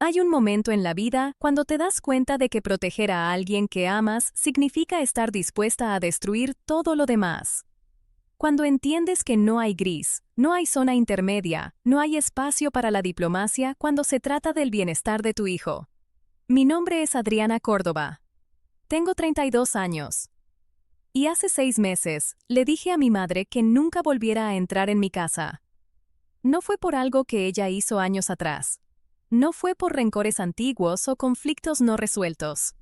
Hay un momento en la vida cuando te das cuenta de que proteger a alguien que amas significa estar dispuesta a destruir todo lo demás. Cuando entiendes que no hay gris, no hay zona intermedia, no hay espacio para la diplomacia cuando se trata del bienestar de tu hijo. Mi nombre es Adriana Córdoba. Tengo 32 años. Y hace 6 meses, le dije a mi madre que nunca volviera a entrar en mi casa. No fue por algo que ella hizo años atrás. No fue por rencores antiguos o conflictos no resueltos.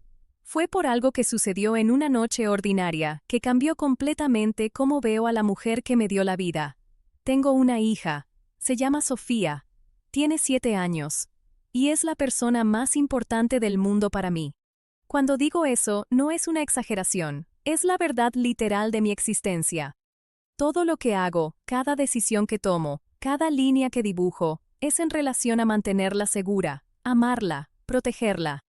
Fue por algo que sucedió en una noche ordinaria, que cambió completamente cómo veo a la mujer que me dio la vida. Tengo una hija. Se llama Sofía. Tiene 7 años. Y es la persona más importante del mundo para mí. Cuando digo eso, no es una exageración. Es la verdad literal de mi existencia. Todo lo que hago, cada decisión que tomo, cada línea que dibujo, es en relación a mantenerla segura, amarla, protegerla.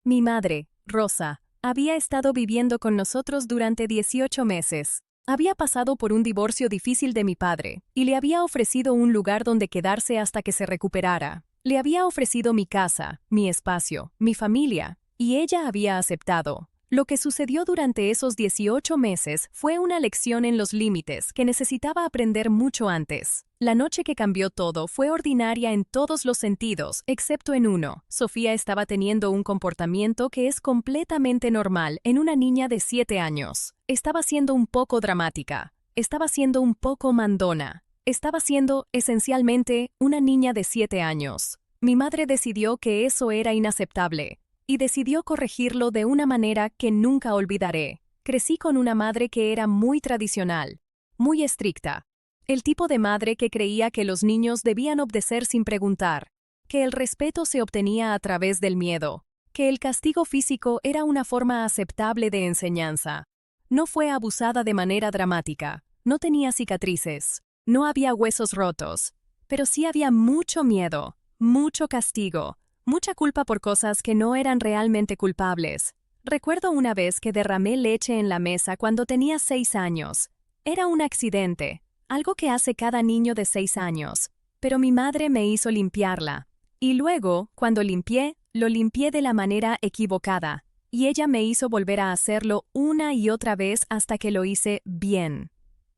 Mi madre, Rosa, había estado viviendo con nosotros durante 18 meses. Había pasado por un divorcio difícil de mi padre, y le había ofrecido un lugar donde quedarse hasta que se recuperara. Le había ofrecido mi casa, mi espacio, mi familia, y ella había aceptado. Lo que sucedió durante esos 18 meses fue una lección en los límites que necesitaba aprender mucho antes. La noche que cambió todo fue ordinaria en todos los sentidos, excepto en uno. Sofía estaba teniendo un comportamiento que es completamente normal en una niña de 7 años. Estaba siendo un poco dramática. Estaba siendo un poco mandona. Estaba siendo, esencialmente, una niña de 7 años. Mi madre decidió que eso era inaceptable. Y decidió corregirlo de una manera que nunca olvidaré. Crecí con una madre que era muy tradicional, muy estricta. El tipo de madre que creía que los niños debían obedecer sin preguntar, que el respeto se obtenía a través del miedo, que el castigo físico era una forma aceptable de enseñanza. No fue abusada de manera dramática, no tenía cicatrices, no había huesos rotos, pero sí había mucho miedo, mucho castigo. Mucha culpa por cosas que no eran realmente culpables. Recuerdo una vez que derramé leche en la mesa cuando tenía 6 años. Era un accidente, algo que hace cada niño de 6 años, pero mi madre me hizo limpiarla. Y luego, cuando limpié, lo limpié de la manera equivocada, y ella me hizo volver a hacerlo una y otra vez hasta que lo hice bien.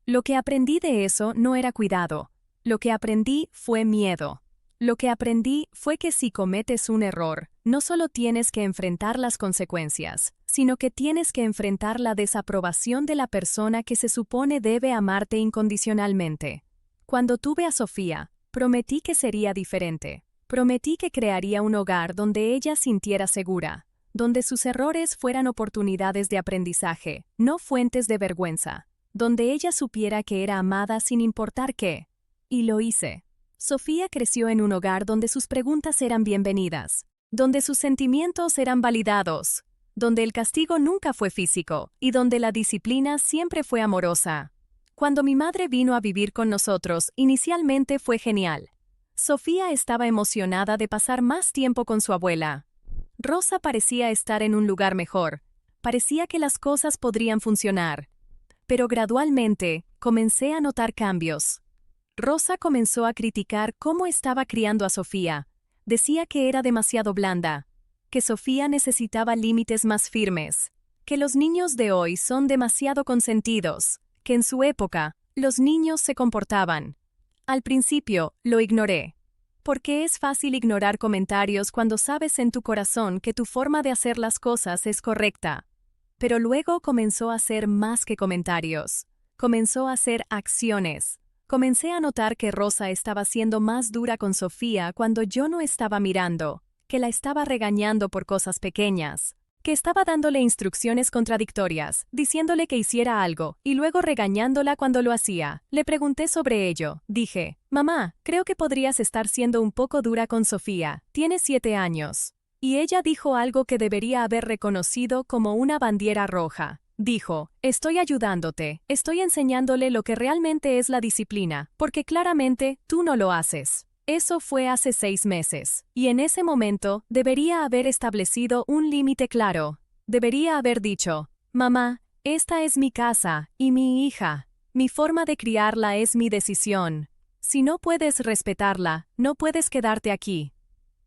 Lo que aprendí de eso no era cuidado. Lo que aprendí fue miedo. Lo que aprendí fue que si cometes un error, no solo tienes que enfrentar las consecuencias, sino que tienes que enfrentar la desaprobación de la persona que se supone debe amarte incondicionalmente. Cuando tuve a Sofía, prometí que sería diferente. Prometí que crearía un hogar donde ella sintiera segura, donde sus errores fueran oportunidades de aprendizaje, no fuentes de vergüenza, donde ella supiera que era amada sin importar qué. Y lo hice. Sofía creció en un hogar donde sus preguntas eran bienvenidas, donde sus sentimientos eran validados, donde el castigo nunca fue físico y donde la disciplina siempre fue amorosa. Cuando mi madre vino a vivir con nosotros, inicialmente fue genial. Sofía estaba emocionada de pasar más tiempo con su abuela. Rosa parecía estar en un lugar mejor. Parecía que las cosas podrían funcionar. Pero gradualmente, comencé a notar cambios. Rosa comenzó a criticar cómo estaba criando a Sofía. Decía que era demasiado blanda, que Sofía necesitaba límites más firmes, que los niños de hoy son demasiado consentidos, que en su época, los niños se comportaban. Al principio, lo ignoré. Porque es fácil ignorar comentarios cuando sabes en tu corazón que tu forma de hacer las cosas es correcta. Pero luego comenzó a hacer más que comentarios. Comenzó a hacer acciones. Comencé a notar que Rosa estaba siendo más dura con Sofía cuando yo no estaba mirando, que la estaba regañando por cosas pequeñas, que estaba dándole instrucciones contradictorias, diciéndole que hiciera algo, y luego regañándola cuando lo hacía. Le pregunté sobre ello. Dije, «Mamá, creo que podrías estar siendo un poco dura con Sofía. Tiene 7 años». Y ella dijo algo que debería haber reconocido como una bandera roja. Dijo, «Estoy ayudándote, estoy enseñándole lo que realmente es la disciplina, porque claramente tú no lo haces». Eso fue hace 6 meses, y en ese momento debería haber establecido un límite claro. Debería haber dicho, «Mamá, esta es mi casa y mi hija. Mi forma de criarla es mi decisión. Si no puedes respetarla, no puedes quedarte aquí».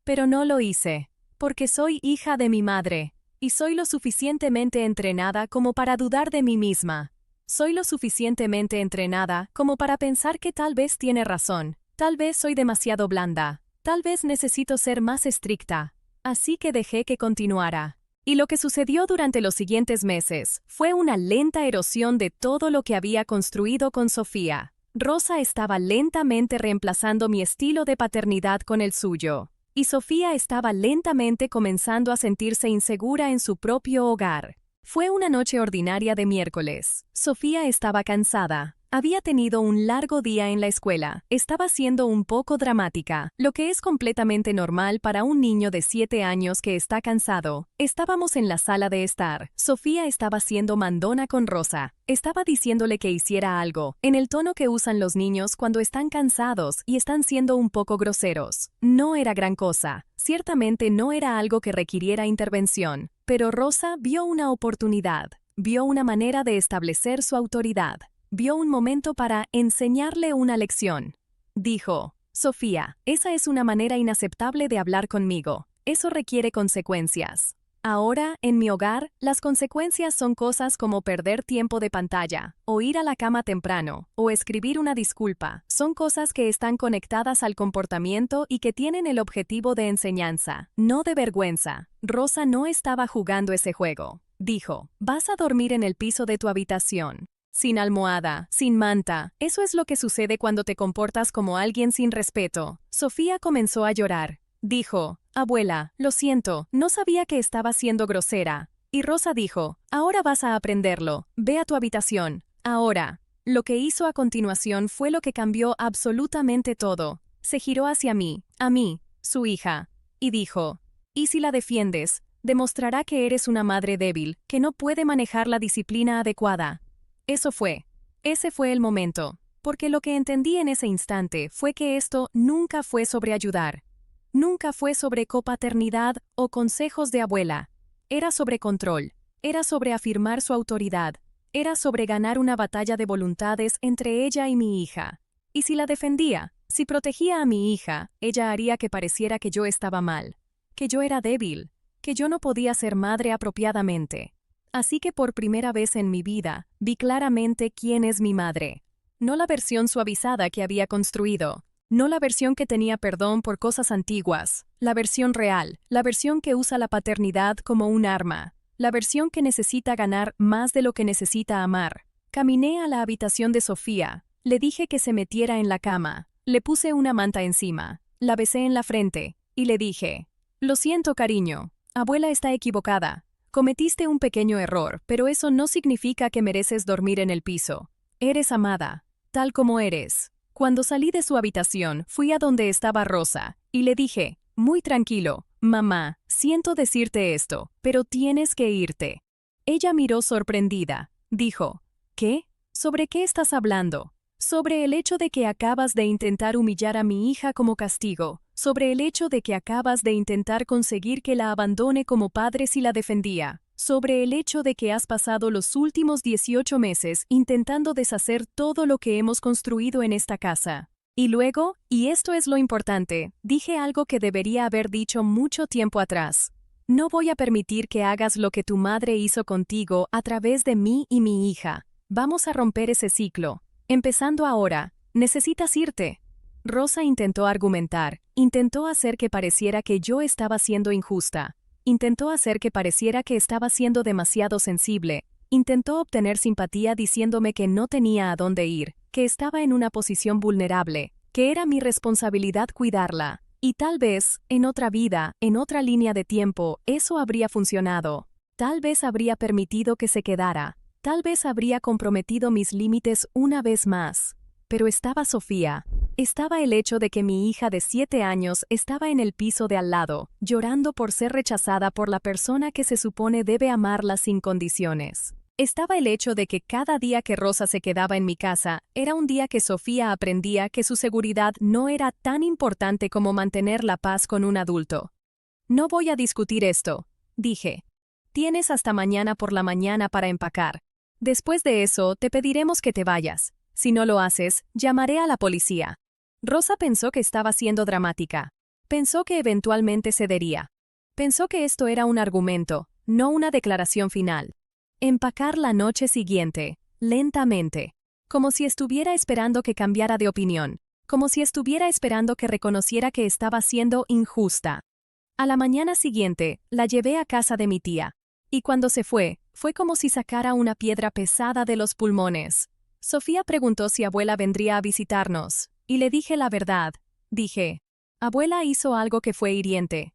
Pero no lo hice, porque soy hija de mi madre, y soy lo suficientemente entrenada como para dudar de mí misma. Soy lo suficientemente entrenada como para pensar que tal vez tiene razón, tal vez soy demasiado blanda, tal vez necesito ser más estricta. Así que dejé que continuara. Y lo que sucedió durante los siguientes meses fue una lenta erosión de todo lo que había construido con Sofía. Rosa estaba lentamente reemplazando mi estilo de paternidad con el suyo, y Sofía estaba lentamente comenzando a sentirse insegura en su propio hogar. Fue una noche ordinaria de miércoles. Sofía estaba cansada. Había tenido un largo día en la escuela. Estaba siendo un poco dramática, lo que es completamente normal para un niño de 7 años que está cansado. Estábamos en la sala de estar. Sofía estaba siendo mandona con Rosa. Estaba diciéndole que hiciera algo, en el tono que usan los niños cuando están cansados y están siendo un poco groseros. No era gran cosa. Ciertamente no era algo que requiriera intervención, pero Rosa vio una oportunidad. Vio una manera de establecer su autoridad. Vio un momento para enseñarle una lección. Dijo: Sofía, esa es una manera inaceptable de hablar conmigo. Eso requiere consecuencias. Ahora, en mi hogar, las consecuencias son cosas como perder tiempo de pantalla, o ir a la cama temprano, o escribir una disculpa. Son cosas que están conectadas al comportamiento y que tienen el objetivo de enseñanza, no de vergüenza. Rosa no estaba jugando ese juego. Dijo: vas a dormir en el piso de tu habitación. Sin almohada, sin manta. Eso es lo que sucede cuando te comportas como alguien sin respeto. Sofía comenzó a llorar. Dijo: abuela, lo siento, no sabía que estaba siendo grosera. Y Rosa dijo: ahora vas a aprenderlo. Ve a tu habitación. Ahora. Lo que hizo a continuación fue lo que cambió absolutamente todo. Se giró hacia mí, a mí, su hija, y dijo: ¿y si la defiendes? Demostrará que eres una madre débil, que no puede manejar la disciplina adecuada. Ese fue el momento, porque lo que entendí en ese instante fue que esto nunca fue sobre ayudar. Nunca fue sobre copaternidad o consejos de abuela. Era sobre control, era sobre afirmar su autoridad, era sobre ganar una batalla de voluntades entre ella y mi hija. Y si la defendía, si protegía a mi hija, ella haría que pareciera que yo estaba mal, que yo era débil, que yo no podía ser madre apropiadamente. Así que por primera vez en mi vida, vi claramente quién es mi madre. No la versión suavizada que había construido, no la versión que tenía perdón por cosas antiguas, la versión real, la versión que usa la paternidad como un arma, la versión que necesita ganar más de lo que necesita amar. Caminé a la habitación de Sofía, le dije que se metiera en la cama, le puse una manta encima, la besé en la frente, y le dije: lo siento, cariño, abuela está equivocada. Cometiste un pequeño error, pero eso no significa que mereces dormir en el piso. Eres amada, tal como eres. Cuando salí de su habitación, fui a donde estaba Rosa, y le dije, muy tranquilo: mamá, siento decirte esto, pero tienes que irte. Ella miró sorprendida. Dijo: ¿qué? ¿Sobre qué estás hablando? Sobre el hecho de que acabas de intentar humillar a mi hija como castigo, sobre el hecho de que acabas de intentar conseguir que la abandone como padre si la defendía, sobre el hecho de que has pasado los últimos 18 meses intentando deshacer todo lo que hemos construido en esta casa. Y luego, y esto es lo importante, dije algo que debería haber dicho mucho tiempo atrás. No voy a permitir que hagas lo que tu madre hizo contigo a través de mí y mi hija. Vamos a romper ese ciclo. Empezando ahora, necesitas irte. Rosa intentó argumentar, intentó hacer que pareciera que yo estaba siendo injusta, intentó hacer que pareciera que estaba siendo demasiado sensible, intentó obtener simpatía diciéndome que no tenía a dónde ir, que estaba en una posición vulnerable, que era mi responsabilidad cuidarla, y tal vez, en otra vida, en otra línea de tiempo, eso habría funcionado. Tal vez habría permitido que se quedara. Tal vez habría comprometido mis límites una vez más. Pero estaba Sofía. Estaba el hecho de que mi hija de 7 años estaba en el piso de al lado, llorando por ser rechazada por la persona que se supone debe amarla sin condiciones. Estaba el hecho de que cada día que Rosa se quedaba en mi casa, era un día que Sofía aprendía que su seguridad no era tan importante como mantener la paz con un adulto. No voy a discutir esto, dije. Tienes hasta mañana por la mañana para empacar. Después de eso, te pediremos que te vayas. Si no lo haces, llamaré a la policía. Rosa pensó que estaba siendo dramática. Pensó que eventualmente cedería. Pensó que esto era un argumento, no una declaración final. Empacar la noche siguiente, lentamente, como si estuviera esperando que cambiara de opinión, como si estuviera esperando que reconociera que estaba siendo injusta. A la mañana siguiente, la llevé a casa de mi tía, y cuando se fue como si sacara una piedra pesada de los pulmones. Sofía preguntó si abuela vendría a visitarnos, y le dije la verdad. Dije, abuela hizo algo que fue hiriente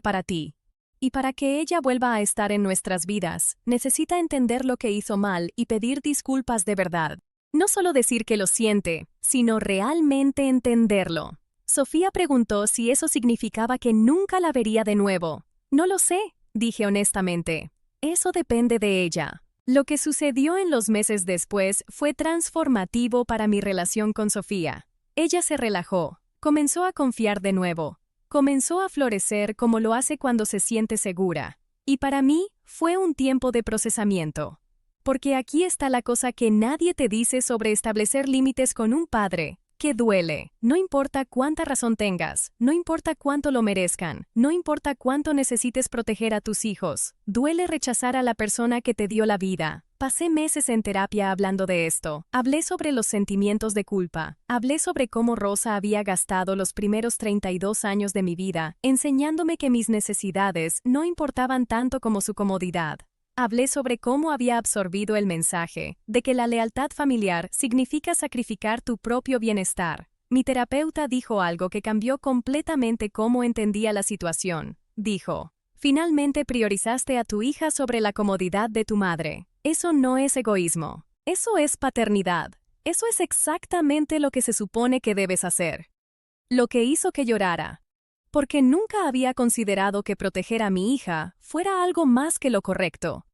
para ti. Y para que ella vuelva a estar en nuestras vidas, necesita entender lo que hizo mal y pedir disculpas de verdad. No solo decir que lo siente, sino realmente entenderlo. Sofía preguntó si eso significaba que nunca la vería de nuevo. No lo sé, dije honestamente. Eso depende de ella. Lo que sucedió en los meses después fue transformativo para mi relación con Sofía. Ella se relajó, comenzó a confiar de nuevo, comenzó a florecer como lo hace cuando se siente segura. Y para mí fue un tiempo de procesamiento. Porque aquí está la cosa que nadie te dice sobre establecer límites con un padre, que duele. No importa cuánta razón tengas, no importa cuánto lo merezcan, no importa cuánto necesites proteger a tus hijos. Duele rechazar a la persona que te dio la vida. Pasé meses en terapia hablando de esto. Hablé sobre los sentimientos de culpa. Hablé sobre cómo Rosa había gastado los primeros 32 años de mi vida, enseñándome que mis necesidades no importaban tanto como su comodidad. Hablé sobre cómo había absorbido el mensaje de que la lealtad familiar significa sacrificar tu propio bienestar. Mi terapeuta dijo algo que cambió completamente cómo entendía la situación. Dijo, finalmente priorizaste a tu hija sobre la comodidad de tu madre. Eso no es egoísmo. Eso es paternidad. Eso es exactamente lo que se supone que debes hacer. Lo que hizo que llorara. Porque nunca había considerado que proteger a mi hija fuera algo más que lo correcto.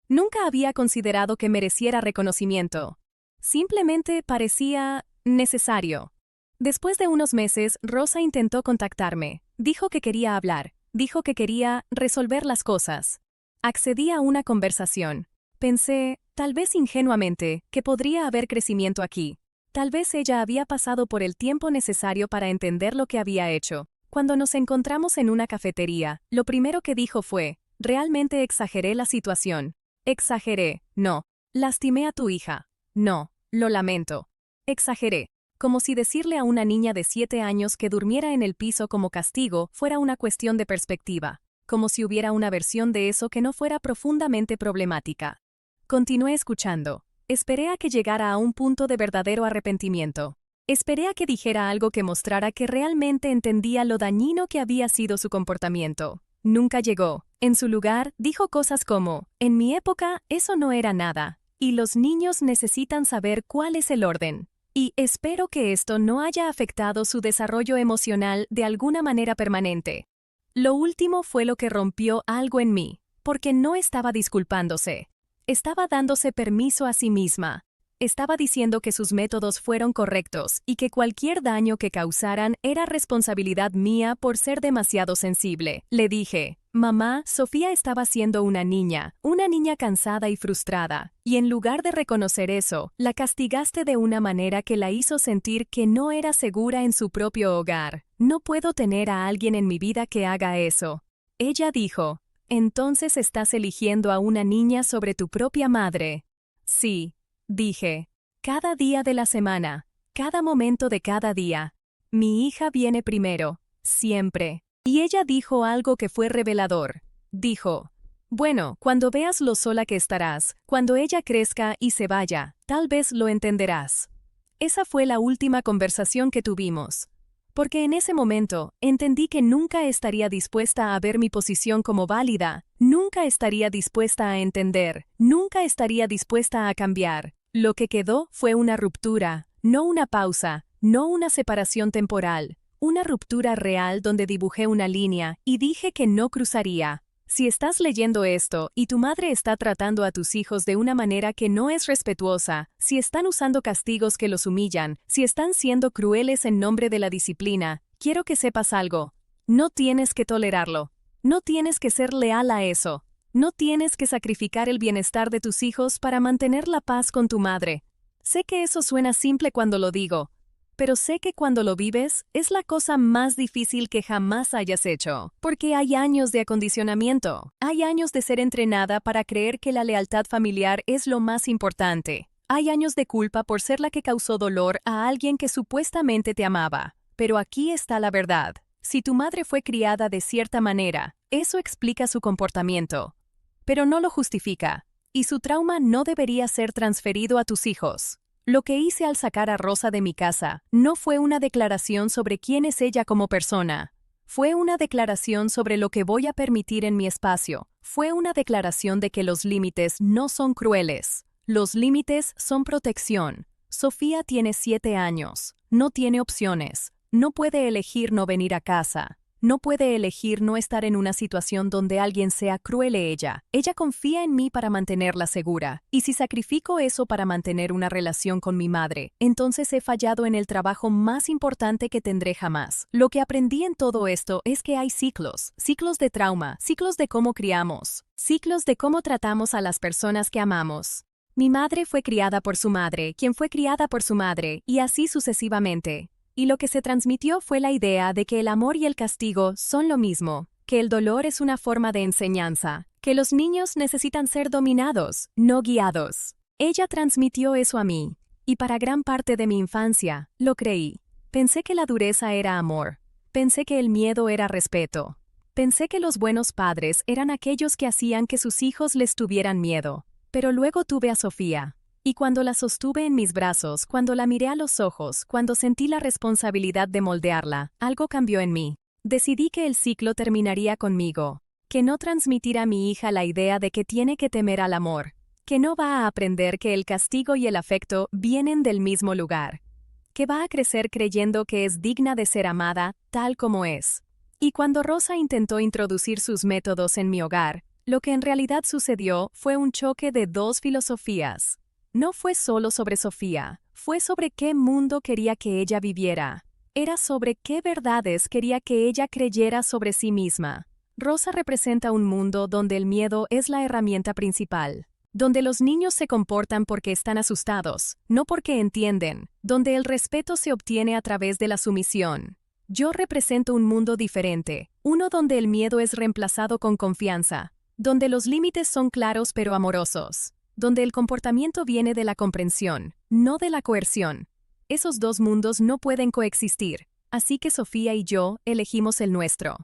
Nunca había considerado que mereciera reconocimiento. Simplemente parecía necesario. Después de unos meses, Rosa intentó contactarme. Dijo que quería hablar. Dijo que quería resolver las cosas. Accedí a una conversación. Pensé, tal vez ingenuamente, que podría haber crecimiento aquí. Tal vez ella había pasado por el tiempo necesario para entender lo que había hecho. Cuando nos encontramos en una cafetería, lo primero que dijo fue, realmente exageré la situación. Exageré, no. Lastimé a tu hija. No, lo lamento. Exageré. Como si decirle a una niña de 7 años que durmiera en el piso como castigo fuera una cuestión de perspectiva. Como si hubiera una versión de eso que no fuera profundamente problemática. Continué escuchando. Esperé a que llegara a un punto de verdadero arrepentimiento. Esperé a que dijera algo que mostrara que realmente entendía lo dañino que había sido su comportamiento. Nunca llegó. En su lugar, dijo cosas como, en mi época, eso no era nada, y los niños necesitan saber cuál es el orden. Y espero que esto no haya afectado su desarrollo emocional de alguna manera permanente. Lo último fue lo que rompió algo en mí, porque no estaba disculpándose. Estaba dándose permiso a sí misma. Estaba diciendo que sus métodos fueron correctos y que cualquier daño que causaran era responsabilidad mía por ser demasiado sensible. Le dije, mamá, Sofía estaba siendo una niña cansada y frustrada, y en lugar de reconocer eso, la castigaste de una manera que la hizo sentir que no era segura en su propio hogar. No puedo tener a alguien en mi vida que haga eso. Ella dijo, entonces estás eligiendo a una niña sobre tu propia madre. Sí. Dije, cada día de la semana, cada momento de cada día, mi hija viene primero, siempre. Y ella dijo algo que fue revelador. Dijo, bueno, cuando veas lo sola que estarás, cuando ella crezca y se vaya, tal vez lo entenderás. Esa fue la última conversación que tuvimos. Porque en ese momento, entendí que nunca estaría dispuesta a ver mi posición como válida, nunca estaría dispuesta a entender, nunca estaría dispuesta a cambiar. Lo que quedó fue una ruptura, no una pausa, no una separación temporal, una ruptura real donde dibujé una línea y dije que no cruzaría. Si estás leyendo esto y tu madre está tratando a tus hijos de una manera que no es respetuosa, si están usando castigos que los humillan, si están siendo crueles en nombre de la disciplina, quiero que sepas algo. No tienes que tolerarlo. No tienes que ser leal a eso. No tienes que sacrificar el bienestar de tus hijos para mantener la paz con tu madre. Sé que eso suena simple cuando lo digo, pero sé que cuando lo vives, es la cosa más difícil que jamás hayas hecho, porque hay años de acondicionamiento, hay años de ser entrenada para creer que la lealtad familiar es lo más importante. Hay años de culpa por ser la que causó dolor a alguien que supuestamente te amaba. Pero aquí está la verdad. Si tu madre fue criada de cierta manera, eso explica su comportamiento. Pero no lo justifica. Y su trauma no debería ser transferido a tus hijos. Lo que hice al sacar a Rosa de mi casa no fue una declaración sobre quién es ella como persona. Fue una declaración sobre lo que voy a permitir en mi espacio. Fue una declaración de que los límites no son crueles. Los límites son protección. Sofía tiene 7 años. No tiene opciones. No puede elegir no venir a casa. No puede elegir no estar en una situación donde alguien sea cruel a ella. Ella confía en mí para mantenerla segura. Y si sacrifico eso para mantener una relación con mi madre, entonces he fallado en el trabajo más importante que tendré jamás. Lo que aprendí en todo esto es que hay ciclos. Ciclos de trauma, ciclos de cómo criamos, ciclos de cómo tratamos a las personas que amamos. Mi madre fue criada por su madre, quien fue criada por su madre, y así sucesivamente. Y lo que se transmitió fue la idea de que el amor y el castigo son lo mismo, que el dolor es una forma de enseñanza, que los niños necesitan ser dominados, no guiados. Ella transmitió eso a mí, y para gran parte de mi infancia, lo creí. Pensé que la dureza era amor. Pensé que el miedo era respeto. Pensé que los buenos padres eran aquellos que hacían que sus hijos les tuvieran miedo. Pero luego tuve a Sofía. Y cuando la sostuve en mis brazos, cuando la miré a los ojos, cuando sentí la responsabilidad de moldearla, algo cambió en mí. Decidí que el ciclo terminaría conmigo, que no transmitirá a mi hija la idea de que tiene que temer al amor, que no va a aprender que el castigo y el afecto vienen del mismo lugar, que va a crecer creyendo que es digna de ser amada tal como es. Y cuando Rosa intentó introducir sus métodos en mi hogar, lo que en realidad sucedió fue un choque de dos filosofías. No fue solo sobre Sofía, fue sobre qué mundo quería que ella viviera. Era sobre qué verdades quería que ella creyera sobre sí misma. Rosa representa un mundo donde el miedo es la herramienta principal, donde los niños se comportan porque están asustados, no porque entienden, donde el respeto se obtiene a través de la sumisión. Yo represento un mundo diferente, uno donde el miedo es reemplazado con confianza, donde los límites son claros pero amorosos, donde el comportamiento viene de la comprensión, no de la coerción. Esos dos mundos no pueden coexistir, así que Sofía y yo elegimos el nuestro.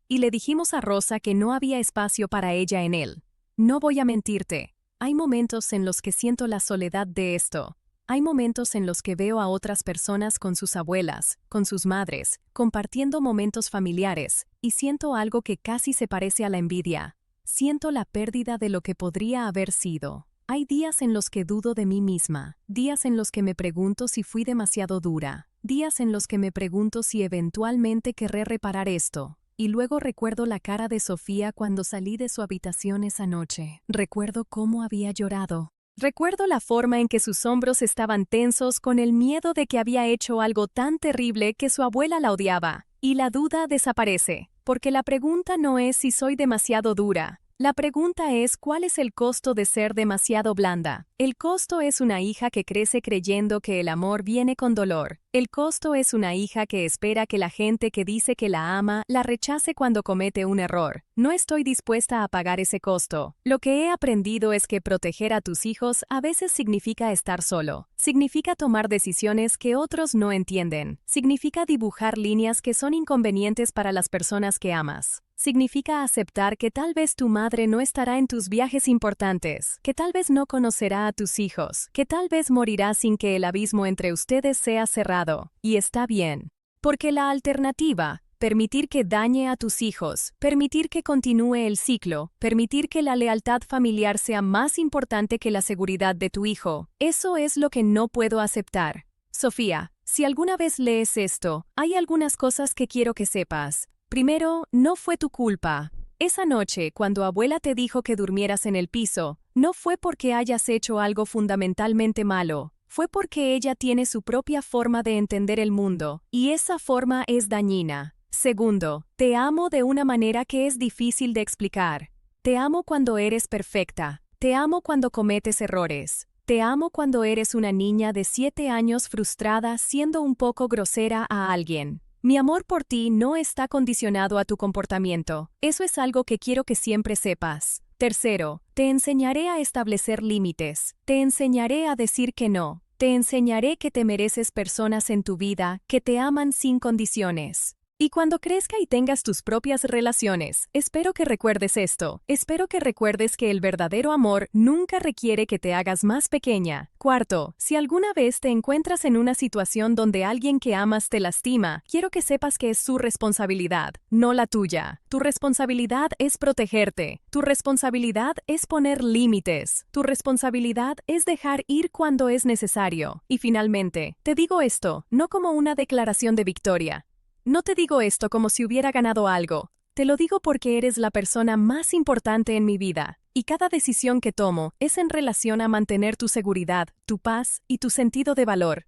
Y le dijimos a Rosa que no había espacio para ella en él. No voy a mentirte, hay momentos en los que siento la soledad de esto. Hay momentos en los que veo a otras personas con sus abuelas, con sus madres, compartiendo momentos familiares, y siento algo que casi se parece a la envidia. Siento la pérdida de lo que podría haber sido. Hay días en los que dudo de mí misma, días en los que me pregunto si fui demasiado dura, días en los que me pregunto si eventualmente querré reparar esto. Y luego recuerdo la cara de Sofía cuando salí de su habitación esa noche. Recuerdo cómo había llorado. Recuerdo la forma en que sus hombros estaban tensos con el miedo de que había hecho algo tan terrible que su abuela la odiaba. Y la duda desaparece, porque la pregunta no es si soy demasiado dura. La pregunta es ¿cuál es el costo de ser demasiado blanda? El costo es una hija que crece creyendo que el amor viene con dolor. El costo es una hija que espera que la gente que dice que la ama la rechace cuando comete un error. No estoy dispuesta a pagar ese costo. Lo que he aprendido es que proteger a tus hijos a veces significa estar solo. Significa tomar decisiones que otros no entienden. Significa dibujar líneas que son inconvenientes para las personas que amas. Significa aceptar que tal vez tu madre no estará en tus viajes importantes, que tal vez no conocerá a tus hijos, que tal vez morirá sin que el abismo entre ustedes sea cerrado. Y está bien. Porque la alternativa, permitir que dañe a tus hijos, permitir que continúe el ciclo, permitir que la lealtad familiar sea más importante que la seguridad de tu hijo, eso es lo que no puedo aceptar. Sofía, si alguna vez lees esto, hay algunas cosas que quiero que sepas. Primero, no fue tu culpa. Esa noche, cuando abuela te dijo que durmieras en el piso, no fue porque hayas hecho algo fundamentalmente malo, fue porque ella tiene su propia forma de entender el mundo, y esa forma es dañina. Segundo, te amo de una manera que es difícil de explicar. Te amo cuando eres perfecta. Te amo cuando cometes errores. Te amo cuando eres una niña de 7 años frustrada siendo un poco grosera a alguien. Mi amor por ti no está condicionado a tu comportamiento. Eso es algo que quiero que siempre sepas. Tercero, te enseñaré a establecer límites. Te enseñaré a decir que no. Te enseñaré que te mereces personas en tu vida que te aman sin condiciones. Y cuando crezca y tengas tus propias relaciones, espero que recuerdes esto. Espero que recuerdes que el verdadero amor nunca requiere que te hagas más pequeña. Cuarto, si alguna vez te encuentras en una situación donde alguien que amas te lastima, quiero que sepas que es su responsabilidad, no la tuya. Tu responsabilidad es protegerte. Tu responsabilidad es poner límites. Tu responsabilidad es dejar ir cuando es necesario. Y finalmente, te digo esto, no como una declaración de victoria. No te digo esto como si hubiera ganado algo. Te lo digo porque eres la persona más importante en mi vida, y cada decisión que tomo es en relación a mantener tu seguridad, tu paz y tu sentido de valor.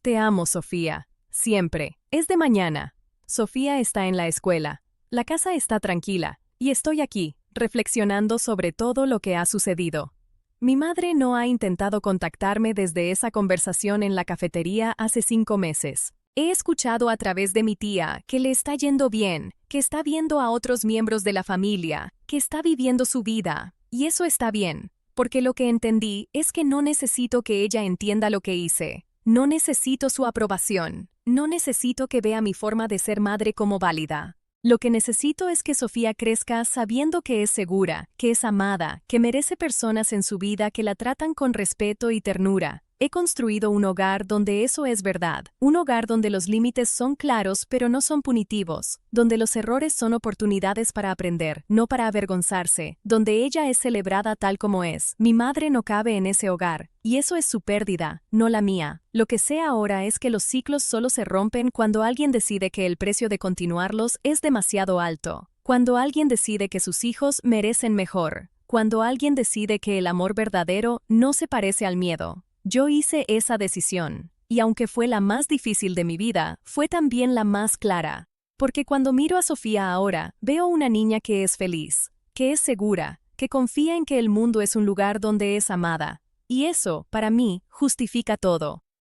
Te amo, Sofía. Siempre. Es de mañana. Sofía está en la escuela. La casa está tranquila, y estoy aquí, reflexionando sobre todo lo que ha sucedido. Mi madre no ha intentado contactarme desde esa conversación en la cafetería hace 5 meses. He escuchado a través de mi tía que le está yendo bien, que está viendo a otros miembros de la familia, que está viviendo su vida. Y eso está bien, porque lo que entendí es que no necesito que ella entienda lo que hice. No necesito su aprobación. No necesito que vea mi forma de ser madre como válida. Lo que necesito es que Sofía crezca sabiendo que es segura, que es amada, que merece personas en su vida que la tratan con respeto y ternura. He construido un hogar donde eso es verdad, un hogar donde los límites son claros pero no son punitivos, donde los errores son oportunidades para aprender, no para avergonzarse, donde ella es celebrada tal como es. Mi madre no cabe en ese hogar, y eso es su pérdida, no la mía. Lo que sé ahora es que los ciclos solo se rompen cuando alguien decide que el precio de continuarlos es demasiado alto, cuando alguien decide que sus hijos merecen mejor, cuando alguien decide que el amor verdadero no se parece al miedo. Yo hice esa decisión, y aunque fue la más difícil de mi vida, fue también la más clara. Porque cuando miro a Sofía ahora, veo una niña que es feliz, que es segura, que confía en que el mundo es un lugar donde es amada. Y eso, para mí, justifica todo.